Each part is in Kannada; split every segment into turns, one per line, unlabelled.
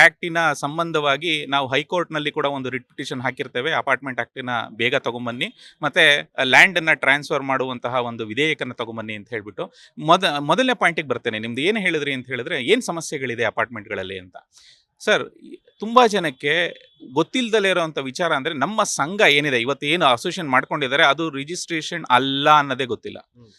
ಆಕ್ಟಿನ ಸಂಬಂಧವಾಗಿ ನಾವು ಹೈಕೋರ್ಟ್ನಲ್ಲಿ ಕೂಡ ಒಂದು ರಿಟ್ ಪಿಟಿಷನ್ ಹಾಕಿರ್ತೇವೆ. ಅಪಾರ್ಟ್ಮೆಂಟ್ ಆಕ್ಟಿನ ಬೇಗ ತಗೊಂಬನ್ನಿ, ಮತ್ತೆ ಲ್ಯಾಂಡನ್ನು ಟ್ರಾನ್ಸ್ಫರ್ ಮಾಡುವಂತಹ ಒಂದು ವಿಧೇಯಕನ ತಗೊಂಬನ್ನಿ ಅಂತ ಹೇಳ್ಬಿಟ್ಟು. ಮೊದಲನೇ ಪಾಯಿಂಟಿಗೆ ಬರ್ತೇನೆ. ನಿಮ್ದು ಏನು ಹೇಳಿದ್ರಿ ಅಂತ ಹೇಳಿದ್ರೆ, ಏನು ಸಮಸ್ಯೆಗಳಿದೆ ಅಪಾರ್ಟ್ಮೆಂಟ್ಗಳಲ್ಲಿ ಅಂತ. ಸರ್, ತುಂಬ ಜನಕ್ಕೆ ಗೊತ್ತಿಲ್ಲದಲೇ ಇರೋವಂಥ ವಿಚಾರ ಅಂದರೆ, ನಮ್ಮ ಸಂಘ ಏನಿದೆ ಇವತ್ತು, ಏನು ಅಸೋಸಿಯೇಷನ್ ಮಾಡ್ಕೊಂಡಿದ್ದಾರೆ ಅದು ರಿಜಿಸ್ಟ್ರೇಷನ್ ಅಲ್ಲ ಅನ್ನೋದೇ ಗೊತ್ತಿಲ್ಲ.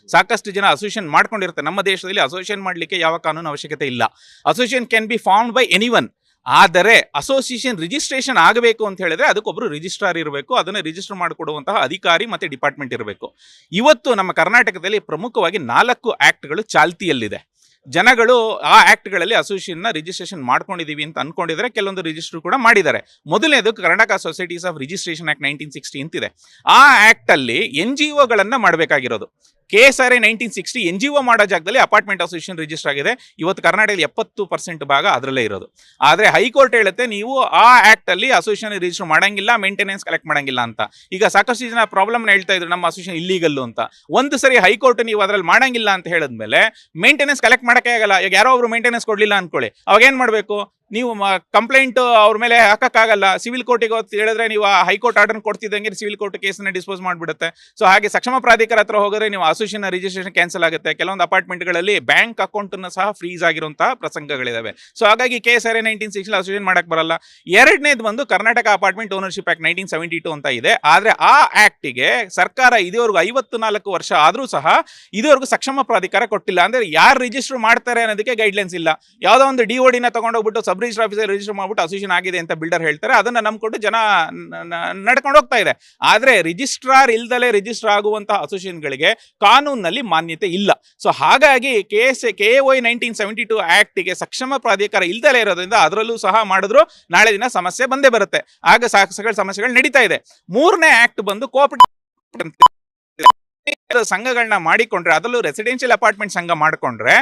ಸಾಕಷ್ಟು ಜನ ಅಸೋಸಿಯೇಷನ್ ಮಾಡ್ಕೊಂಡಿರ್ತಾರೆ. ನಮ್ಮ ದೇಶದಲ್ಲಿ ಅಸೋಸಿಯೇಷನ್ ಮಾಡಲಿಕ್ಕೆ ಯಾವ ಕಾನೂನು ಅವಶ್ಯಕತೆ ಇಲ್ಲ. Association can be formed by anyone. ಆದರೆ ಅಸೋಸಿಯೇಷನ್ ರಿಜಿಸ್ಟ್ರೇಷನ್ ಆಗಬೇಕು ಅಂತ ಹೇಳಿದ್ರೆ ಅದಕ್ಕೊಬ್ಬರು ರಿಜಿಸ್ಟ್ರಾರ್ ಇರಬೇಕು, ಅದನ್ನು ರಿಜಿಸ್ಟರ್ ಮಾಡಿಕೊಡುವಂತಹ ಅಧಿಕಾರಿ ಮತ್ತು ಡಿಪಾರ್ಟ್ಮೆಂಟ್ ಇರಬೇಕು. ಇವತ್ತು ನಮ್ಮ ಕರ್ನಾಟಕದಲ್ಲಿ ಪ್ರಮುಖವಾಗಿ 4 ಆ್ಯಕ್ಟ್ಗಳು ಚಾಲ್ತಿಯಲ್ಲಿದೆ. ಜನಗಳು ಆ ಆ್ಯಕ್ಟ್ಗಳಲ್ಲಿ ಅಸೋಸಿಯೇಷನ್ನ ರಿಜಿಸ್ಟ್ರೇಷನ್ ಮಾಡ್ಕೊಂಡಿದ್ದೀವಿ ಅಂತ ಅನ್ಕೊಂಡಿದ್ದಾರೆ. ಕೆಲವೊಂದು ರಿಜಿಸ್ಟರ್ ಕೂಡ ಮಾಡಿದ್ದಾರೆ. ಮೊದಲನೇದು Karnataka societies of registration act 1960 ಅಂತಿದೆ. ಆ ಆ್ಯಕ್ಟಲ್ಲಿ NGOಗಳನ್ನು ಮಾಡಬೇಕಾಗಿರೋದು. KSRA 1960 NGO ಮಾಡೋ ಜಾಗದಲ್ಲಿ ಅಪಾರ್ಟ್ಮೆಂಟ್ ಅಸೋಸಿಯೇಷನ್ ರಿಜಿಸ್ಟರ್ ಆಗಿದೆ. ಇವತ್ತು ಕರ್ನಾಟಕದಲ್ಲಿ 70% ಭಾಗ ಅದರಲ್ಲೇ ಇರೋದು. ಆದರೆ ಹೈಕೋರ್ಟ್ ಹೇಳುತ್ತೆ ನೀವು ಆ ಆ್ಯಕ್ಟಲ್ಲಿ ಅಸೋಸಿಯೇಷನ್ ರಿಜಿಸ್ಟರ್ ಮಾಡಂಗಿಲ್ಲ, ಮೇಂಟೆನೆನ್ಸ್ ಕಲೆಕ್ಟ್ ಮಾಡಂಗಿಲ್ಲ ಅಂತ. ಈಗ ಸಾಕಷ್ಟು ಜನ ಪ್ರಾಬ್ಲಮ್ನ ಹೇಳ್ತಾ ಇದ್ರು, ನಮ್ಮ ಅಸೋಸಿಯೇಷನ್ ಇಲ್ಲೀಗಲ್ಲು ಅಂತ. ಒಂದು ಸರಿ ಹೈಕೋರ್ಟ್ ನೀವು ಅದರಲ್ಲಿ ಮಾಡಂಗಿಲ್ಲ ಅಂತ ಹೇಳಿದ್ಮೇಲೆ ಮೇಂಟೆನೆನ್ಸ್ ಕಲೆಕ್ಟ್ ಮಾಡೋಕ್ಕೆ ಆಗಲ್ಲ. ಈಗ ಯಾರೋ ಒಬ್ರು ಮೇಂಟೆನೆನ್ಸ್ ಕೊಡಲಿಲ್ಲ ಅಂದ್ಕೊಳ್ಳಿ, ಅವಾಗ ಏನು ಮಾಡಬೇಕು? ನೀವು ಕಂಪ್ಲೇಂಟ್ ಅವ್ರ ಮೇಲೆ ಹಾಕೋಕ್ಕಾಗಲ್ಲ. ಸಿವಿಲ್ ಕೋರ್ಟಿಗೆ ಹೇಳಿದ್ರೆ ನೀವು ಹೈಕೋರ್ಟ್ ಆರ್ಡರ್ ಕೊಡ್ತಿದ್ದಂಗೆ ಸಿವಿಲ್ ಕೋರ್ಟ್ ಕೇಸನ್ನು ಡಿಸ್ಪೋಸ್ ಮಾಡಿಬಿಡುತ್ತೆ. ಸೊ ಹಾಗೆ ಸಕ್ಷಮ ಪ್ರಾಧಿಕಾರ ಹತ್ರ ಹೋದರೆ ನೀವು ಅಸೋಸಿಯೇಷನ್ ರಿಜಿಸ್ಟ್ರೇಷನ್ ಕ್ಯಾನ್ಸಲ್ ಆಗುತ್ತೆ. ಕೆಲವೊಂದು ಅಪಾರ್ಟ್ಮೆಂಟ್ಗಳಲ್ಲಿ ಬ್ಯಾಂಕ್ ಅಕೌಂಟನ್ನು ಸಹ ಫ್ರೀಸ್ ಆಗಿರುವಂತಹ ಪ್ರಸಂಗಗಳಿದಾವೆ. ಸೊ ಹಾಗಾಗಿ KSRA 1960 ಅಸೋಸಿಯೇಷನ್ ಮಾಡಕ್ಕೆ ಬರಲ್ಲ. ಎರಡನೇದು ಒಂದು ಕರ್ನಾಟಕ ಅಪಾರ್ಟ್ಮೆಂಟ್ ಓನರ್ಶಿಪ್ ಆಕ್ಟ್ 1972 ಅಂತ ಇದೆ. ಆದರೆ ಆ ಆಕ್ಟಿಗೆ ಸರ್ಕಾರ ಇದುವರೆಗೂ 54 ವರ್ಷ ಆದರೂ ಸಹ ಇದುವರೆಗೂ ಸಕ್ಷಮ ಪ್ರಾಧಿಕಾರ ಕೊಟ್ಟಿಲ್ಲ. ಅಂದರೆ ಯಾರು ರಿಜಿಸ್ಟರ್ ಮಾಡ್ತಾರೆ ಅನ್ನೋದಕ್ಕೆ ಗೈಡ್ಲೈನ್ಸ್ ಇಲ್ಲ. ಯಾವುದೋ ಒಂದು DODನ ತಗೊಂಡೋಗ್ಬಿಟ್ಟು ಸಬ್ ರಿಜಿಸ್ಟರ್ ಆಫೀಸರ್ ರಿಜಿಸ್ಟರ್ ಮಾಡ್ಬಿಟ್ಟು ಅಸೋಸಿಯೇಷನ್ ಆಗಿದೆ ಅಂತ ಬಿಲ್ಡರ್ ಹೇಳ್ತಾರೆ. ಅದನ್ನ ನಂಬ್ಕೊಂಡು ಜನ ನಡ್ಕೊಂಡು ಹೋಗ್ತಾ ಇದೆ. ಆದ್ರೆ ರಿಜಿಸ್ಟ್ರಾರ್ ಇಲ್ದಲೇ ರಿಜಿಸ್ಟರ್ ಆಗುವಂತಹ ಅಸೋಸಿಯೇಷನ್ಗಳಿಗೆ ಕಾನೂನಿನಲ್ಲಿ ಮಾನ್ಯತೆ ಇಲ್ಲ. ಸೊ ಹಾಗಾಗಿ KOI 1972 ಆಕ್ಟ್ಗೆ ಸಕ್ಷಮ ಪ್ರಾಧಿಕಾರ ಇಲ್ದಲೇ ಇರೋದ್ರಿಂದ ಅದರಲ್ಲೂ ಸಹ ಮಾಡಿದ್ರು ನಾಳೆ ದಿನ ಸಮಸ್ಯೆ ಬಂದೇ ಬರುತ್ತೆ. ಆಗ ಸಾಕಷ್ಟು ಸಮಸ್ಯೆಗಳು ನಡೀತಾ ಇದೆ. 3ನೇ ಆಕ್ಟ್ ಬಂದು ಕೋಆಪರೇಟಿವ್ ಸಂಘಗಳನ್ನ ಮಾಡಿಕೊಂಡ್ರೆ, ಅದರಲ್ಲೂ ರೆಸಿಡೆನ್ಷಿಯಲ್ ಅಪಾರ್ಟ್ಮೆಂಟ್ ಸಂಘ ಮಾಡಿಕೊಂಡ್ರೆ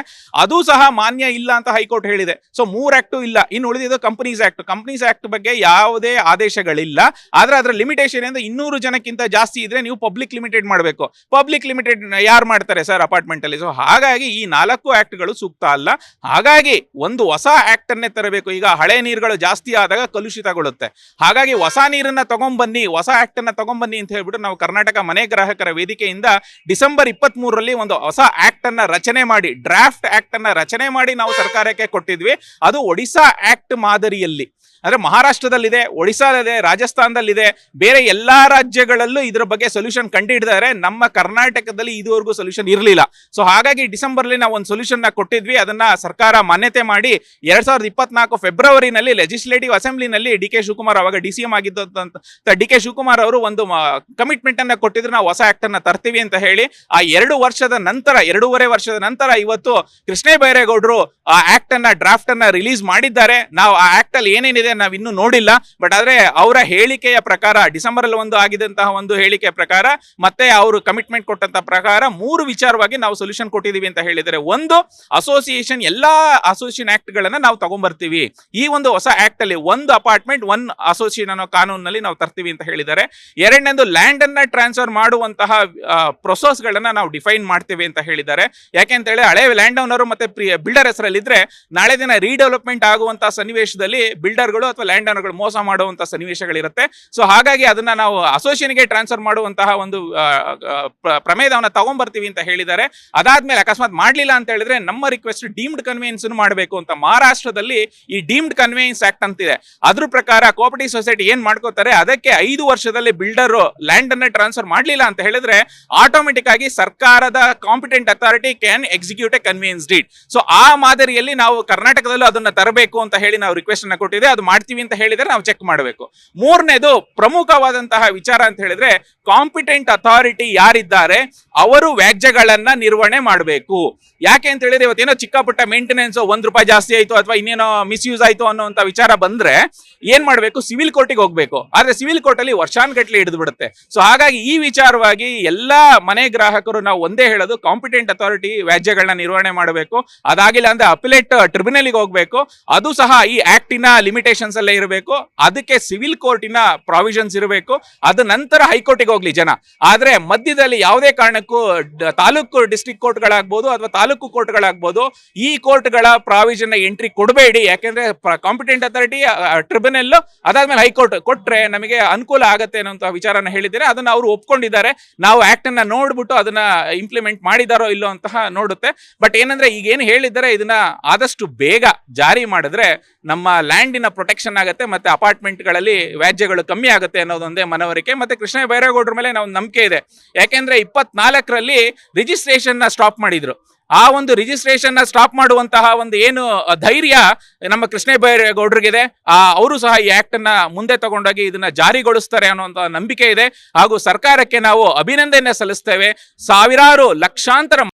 ಅದು ಸಹ ಮಾನ್ಯ ಇಲ್ಲ ಅಂತ ಹೈಕೋರ್ಟ್ ಹೇಳಿದೆ. ಸೊ 3 ಆಕ್ಟು ಇಲ್ಲ. ಇನ್ನು ಉಳಿದಿದ್ದು ಕಂಪನೀಸ್ ಆಕ್ಟ್. ಕಂಪನೀಸ್ ಆಕ್ಟ್ ಬಗ್ಗೆ ಯಾವುದೇ ಆದೇಶಗಳಿಲ್ಲ. ಆದ್ರೆ ಅದರ ಲಿಮಿಟೇಷನ್ ಅಂದ್ರೆ 200 ಜನಕ್ಕಿಂತ ಜಾಸ್ತಿ ಇದ್ರೆ ನೀವು ಪಬ್ಲಿಕ್ ಲಿಮಿಟೆಡ್ ಮಾಡಬೇಕು. ಪಬ್ಲಿಕ್ ಲಿಮಿಟೆಡ್ ಯಾರು ಮಾಡ್ತಾರೆ ಸರ್ ಅಪಾರ್ಟ್ಮೆಂಟ್ ಅಲ್ಲಿ? ಸೊ ಹಾಗಾಗಿ ಈ 4 ಆಕ್ಟ್ಗಳು ಸೂಕ್ತ ಅಲ್ಲ. ಹಾಗಾಗಿ ಒಂದು ಹೊಸ ಆಕ್ಟ್ ಅನ್ನೇ ತರಬೇಕು. ಈಗ ಹಳೆ ನೀರುಗಳು ಜಾಸ್ತಿ ಆದಾಗ ಕಲುಷಿತಗೊಳ್ಳುತ್ತೆ. ಹಾಗಾಗಿ ಹೊಸ ನೀರನ್ನ ತಗೊಂಡ್ಬನ್ನಿ, ಹೊಸ ಆಕ್ಟ್ ಅನ್ನ ತಗೊಂಡ್ಬನ್ನಿ ಅಂತ ಹೇಳ್ಬಿಟ್ಟು ನಾವು ಕರ್ನಾಟಕ ಮನೆ ಗ್ರಾಹಕರ ವೇದಿಕೆಯಿಂದ ಡಿಸೆಂಬರ್ 23ರಲ್ಲಿ ಒಂದು ಹೊಸ ಆಕ್ಟ್ ಅನ್ನ ರಚನೆ ಮಾಡಿ, ಡ್ರಾಫ್ಟ್ ಆಕ್ಟ್ ಅನ್ನ ರಚನೆ ಮಾಡಿ ನಾವು ಸರ್ಕಾರಕ್ಕೆ ಕೊಟ್ಟಿದ್ವಿ. ಅದು ಒಡಿಶಾ ಆಕ್ಟ್ ಮಾದರಿಯಲ್ಲಿ. ಅಂದ್ರೆ ಮಹಾರಾಷ್ಟ್ರದಲ್ಲಿದೆ, ಒಡಿಶಾದಲ್ಲಿದೆ, ರಾಜಸ್ಥಾನದಲ್ಲಿದೆ, ಬೇರೆ ಎಲ್ಲಾ ರಾಜ್ಯಗಳಲ್ಲೂ ಇದರ ಬಗ್ಗೆ ಸೊಲ್ಯೂಷನ್ ಕಂಡುಹಿಡಿದಾರೆ. ನಮ್ಮ ಕರ್ನಾಟಕದಲ್ಲಿ ಇದುವರೆಗೂ ಸೊಲ್ಯೂಷನ್ ಇರಲಿಲ್ಲ. ಸೊ ಹಾಗಾಗಿ ಡಿಸೆಂಬರ್ಲಿ ನಾವು ಒಂದು ಸೊಲ್ಯೂಷನ್ ಕೊಟ್ಟಿದ್ವಿ. ಅದನ್ನ ಸರ್ಕಾರ ಮಾನ್ಯತೆ ಮಾಡಿ 2024 ಫೆಬ್ರವರಿನಲ್ಲಿ ಲೆಜಿಸ್ಲೇಟಿವ್ ಅಸೆಂಬ್ಲಿನಲ್ಲಿ DK ಶಿವಕುಮಾರ್ ಅವಾಗ DCM ಆಗಿದ್ದಂತ DK ಶಿವಕುಮಾರ್ ಅವರು ಒಂದು ಕಮಿಟ್ಮೆಂಟ್ ಅನ್ನ ಕೊಟ್ಟಿದ್ರು, ನಾವು ಹೊಸ ಆಕ್ಟ್ ಅನ್ನ ತರ್ತೀವಿ ಅಂತ ಹೇಳಿ. ಆ 2.5 ವರ್ಷದ ನಂತರ ಇವತ್ತು ಕೃಷ್ಣ ಬೈರೇಗೌಡರು ಆ ಆಕ್ಟ್ ಅನ್ನ ಡ್ರಾಫ್ಟ್ ಅನ್ನ ರಿಲೀಸ್ ಮಾಡಿದ್ದಾರೆ. ನಾವು ಆ ಆಕ್ಟ್ ಅಲ್ಲಿ ಏನೇನಿದೆ ನಾವು ಇನ್ನೂ ನೋಡಿಲ್ಲ. ಬಟ್ ಆದ್ರೆ ಅವರ ಹೇಳಿಕೆಯ ಪ್ರಕಾರ, ಡಿಸೆಂಬರ್ ಅಲ್ಲಿ ಒಂದು ಆಗಿದಂತಹ ಒಂದು ಹೇಳಿಕೆಯ ಪ್ರಕಾರ, ಮತ್ತೆ ಅವರು ಕಮಿಟ್ಮೆಂಟ್ ಕೊಟ್ಟಂತ ಪ್ರಕಾರ 3 ವಿಚಾರವಾಗಿ ನಾವು ಸೊಲ್ಯೂಷನ್ ಕೊಟ್ಟಿದೀವಿ ಅಂತ ಹೇಳಿದರೆ. ಒಂದು, ಅಸೋಸಿಯೇಷನ್ ಎಲ್ಲಾ ಅಸೋಸಿಯೇಷನ್ ಆಕ್ಟ್ ಗಳನ್ನ ನಾವು ತಗೊಂಡ್ಬರ್ತೀವಿ. ಈ ಒಂದು ಹೊಸ ಆಕ್ಟ್ ಅಲ್ಲಿ 1 ಅಪಾರ್ಟ್ಮೆಂಟ್ 1 ಅಸೋಸಿಯೇಷನ್ ಅನ್ನೋ ಕಾನೂನಲ್ಲಿ ನಾವು ತರ್ತೀವಿ ಅಂತ ಹೇಳಿದ್ದಾರೆ. ಎರಡನೇದು, ಲ್ಯಾಂಡ್ ಅನ್ನ ಟ್ರಾನ್ಸ್ಫರ್ ಮಾಡುವಂತಹ ಪ್ರೊಸೆಸ್ ಗಳನ್ನ ನಾವು ಡಿಫೈನ್ ಮಾಡ್ತೀವಿ ಅಂತ ಹೇಳಿದ್ದಾರೆ. ಯಾಕೆಂತ ಹೇಳಿ ಹಳೆ ಲ್ಯಾಂಡ್ ಓನರ್ ಮತ್ತೆ ಬಿಲ್ಡರ್ ಹೆಸರಲ್ಲಿ ಇದ್ರೆ ನಾಳೆ ದಿನ ರೀಡೆವಲಪ್ಮೆಂಟ್ ಆಗುವಂತಹ ಸನ್ನಿವೇಶದಲ್ಲಿ ಬಿಲ್ಡರ್ಗಳು ಅಥವಾ ಲ್ಯಾಂಡ್ ಓನರ್ಗಳು ಮೋಸ ಮಾಡುವಂತಹ ಸನ್ನಿವೇಶಗಳಿರುತ್ತೆ. ಸೊ ಹಾಗಾಗಿ ಅದನ್ನ ನಾವು ಅಸೋಸಿಯೇಷನ್ಗೆ ಟ್ರಾನ್ಸ್ಫರ್ ಮಾಡುವಂತಹ ಒಂದು ಪ್ರಮೇಯವನ್ನು ತಗೊಂಡ್ಬರ್ತೀವಿ ಅಂತ ಹೇಳಿದ್ದಾರೆ. ಅದಾದ್ಮೇಲೆ ಅಕಸ್ಮಾತ್ ಮಾಡ್ಲಿಲ್ಲ ಅಂತ ಹೇಳಿದ್ರೆ ನಮ್ಮ ರಿಕ್ವೆಸ್ಟ್ ಡೀಮ್ಡ್ ಕನ್ವೇಯನ್ಸ್ ಮಾಡಬೇಕು ಅಂತ. ಮಹಾರಾಷ್ಟ್ರದಲ್ಲಿ ಈ ಡೀಮ್ಡ್ ಕನ್ವೇಯನ್ಸ್ ಆಕ್ಟ್ ಅಂತಿದೆ. ಅದ್ರ ಪ್ರಕಾರ ಕೋಆಪರೇಟಿವ್ ಸೊಸೈಟಿ ಏನ್ ಮಾಡ್ಕೋತಾರೆ, ಅದಕ್ಕೆ 5 ವರ್ಷದಲ್ಲಿ ಬಿಲ್ಡರ್ ಲ್ಯಾಂಡ್ ಅನ್ನ ಟ್ರಾನ್ಸ್ಫರ್ ಮಾಡ್ಲಿಲ್ಲ ಅಂತ ಹೇಳಿದ್ರೆ ಆಟೋಮೆಟಿಕ್ ಆಗಿ ಸರ್ಕಾರದ competent authority can execute A conveyance deed. So ಆ ಮಾದರಿಯಲ್ಲಿ ನಾವು ಕರ್ನಾಟಕದಲ್ಲೂ ಅದನ್ನ ತರಬೇಕು ಅಂತ ಹೇಳಿ ನಾವು ರಿಕ್ವೆಸ್ಟ್ ಅನ್ನ ಕೊಟ್ಟಿದೆ. ಅದು ಮಾಡ್ತೀವಿ ಅಂತ ಹೇಳಿದ್ರೆ ನಾವು ಚೆಕ್ ಮಾಡಬೇಕು. 3ನೇದು ಪ್ರಮುಖವಾದಂತಹ ವಿಚಾರ ಅಂತ ಹೇಳಿದ್ರೆ, ಕಾಂಪಿಟೆಂಟ್ ಅಥಾರಿಟಿ ಯಾರಿದ್ದಾರೆ ಅವರು ವ್ಯಾಜ್ಯಗಳನ್ನ ನಿರ್ವಹಣೆ ಮಾಡಬೇಕು. ಯಾಕೆ ಅಂತ ಹೇಳಿದ್ರೆ ಇವತ್ತೇನೋ ಚಿಕ್ಕ ಪುಟ್ಟ ಮೇಂಟೆನೆನ್ಸ್ ₹1 ಜಾಸ್ತಿ ಆಯ್ತು ಅಥವಾ ಇನ್ನೇನೋ ಮಿಸ್ಯೂಸ್ ಆಯ್ತು ಅನ್ನೋಂಥ ವಿಚಾರ ಬಂದ್ರೆ ಏನ್ ಮಾಡಬೇಕು, ಸಿವಿಲ್ ಕೋರ್ಟಿಗೆ ಹೋಗ್ಬೇಕು. ಆದ್ರೆ ಸಿವಿಲ್ ಕೋರ್ಟ್ ಅಲ್ಲಿ ವರ್ಷಾನ್ಗಟ್ಲೆ ಹಿಡಿದು ಬಿಡುತ್ತೆ. ಸೊ ಹಾಗಾಗಿ ಈ ವಿಚಾರವಾಗಿ ಎಲ್ಲಾ ಮನೆ ಗ್ರಾಹಕರು ನಾವು ಒಂದೇ ಹೇಳೋದು, ಕಾಂಪಿಟೆಂಟ್ ಅಥಾರಿಟಿ ವ್ಯಾಜ್ಯಗಳನ್ನ ನಿರ್ವಹಣೆ ಮಾಡಬೇಕು. ಅದಾಗಿಲ್ಲ ಅಂದ್ರೆ ಅಪಿಲೇಟ್ ಟ್ರಿಬ್ಯುನಲ್ಗೆ ಹೋಗ್ಬೇಕು. ಅದು ಸಹ ಈ ಆಕ್ಟಿನ ಲಿಮಿಟೇಷನ್ಸ್ ಅಲ್ಲೇ ಇರಬೇಕು. ಅದಕ್ಕೆ ಸಿವಿಲ್ ಕೋರ್ಟಿನ ಪ್ರಾವಿಷನ್ಸ್ ಇರಬೇಕು. ಅದ ನಂತರ ಹೈಕೋರ್ಟಿಗೆ ಹೋಗ್ಲಿ ಜನ. ಆದ್ರೆ ಮಧ್ಯದಲ್ಲಿ ಯಾವುದೇ ಕಾರಣಕ್ಕೂ ತಾಲೂಕು ಡಿಸ್ಟ್ರಿಕ್ಟ್ ಕೋರ್ಟ್ಗಳಾಗ್ಬೋದು ಅಥವಾ ತಾಲೂಕು ಕೋರ್ಟ್ಗಳಾಗ್ಬೋದು, ಈ ಕೋರ್ಟ್ಗಳ ಪ್ರಾವಿಷನ್ ಎಂಟ್ರಿ ಕೊಡಬೇಡಿ. ಯಾಕೆಂದ್ರೆ ಕಾಂಪಿಟೆಂಟ್ ಅಥಾರಿಟಿ, ಟ್ರಿಬ್ಯುನಲ್, ಅದಾದ್ಮೇಲೆ ಹೈಕೋರ್ಟ್ ಕೊಟ್ರೆ ನಮಗೆ ಅನುಕೂಲ ಆಗತ್ತೆ ಅನ್ನೋ ವಿಚಾರನ ಹೇಳಿದ್ದಾರೆ. ಅದನ್ನ ಅವರು ಒಪ್ಕೊಂಡಿದ್ದಾರೆ. ನಾವು ಆಕ್ಟ್ ಅನ್ನ ನೋಡ್ಬಿಟ್ಟು ಅದನ್ನ ಇಂಪ್ಲಿಮೆಂಟ್ ಮಾಡಿದಾರೋ ಇಲ್ಲೋ ಅಂತ ನೋಡುತ್ತೆ. ಬಟ್ ಏನಂದ್ರೆ ಈಗ ಏನು ಹೇಳಿದ್ದಾರೆ, ಇದನ್ನ ಆದಷ್ಟು ಬೇಗ ಜಾರಿ ಮಾಡಿದ್ರೆ ನಮ್ಮ ಲ್ಯಾಂಡಿನ ಪ್ರೊಟೆಕ್ಷನ್ ಆಗುತ್ತೆ, ಮತ್ತೆ ಅಪಾರ್ಟ್ಮೆಂಟ್ಗಳಲ್ಲಿ ವ್ಯಾಜ್ಯಗಳು ಕಮ್ಮಿ ಆಗುತ್ತೆ ಅನ್ನೋದೊಂದೇ ಮನವರಿಕೆ. ಮತ್ತೆ ಕೃಷ್ಣ ಬೈರೇಗೌಡರ ಮೇಲೆ ನಾವು ನಂಬಿಕೆ ಇದೆ. ಯಾಕೆಂದ್ರೆ 24ರಲ್ಲಿ ರಿಜಿಸ್ಟ್ರೇಷನ್ ನ ಸ್ಟಾಪ್ ಮಾಡಿದ್ರು. ಆ ಒಂದು ರಿಜಿಸ್ಟ್ರೇಷನ್ ನ ಸ್ಟಾಪ್ ಮಾಡುವಂತಹ ಒಂದು ಏನು ಧೈರ್ಯ ನಮ್ಮ ಕೃಷ್ಣ ಬೈರೇಗೌಡರಿಗಿದೆ. ಅವರು ಸಹ ಈ ಆಕ್ಟ್ ಅನ್ನ ಮುಂದೆ ತಗೊಂಡೋಗಿ ಇದನ್ನ ಜಾರಿಗೊಳಿಸ್ತಾರೆ ಅನ್ನುವಂತಹ ನಂಬಿಕೆ ಇದೆ. ಹಾಗೂ ಸರ್ಕಾರಕ್ಕೆ ನಾವು ಅಭಿನಂದನೆ ಸಲ್ಲಿಸ್ತೇವೆ. ಸಾವಿರಾರು ಲಕ್ಷಾಂತರ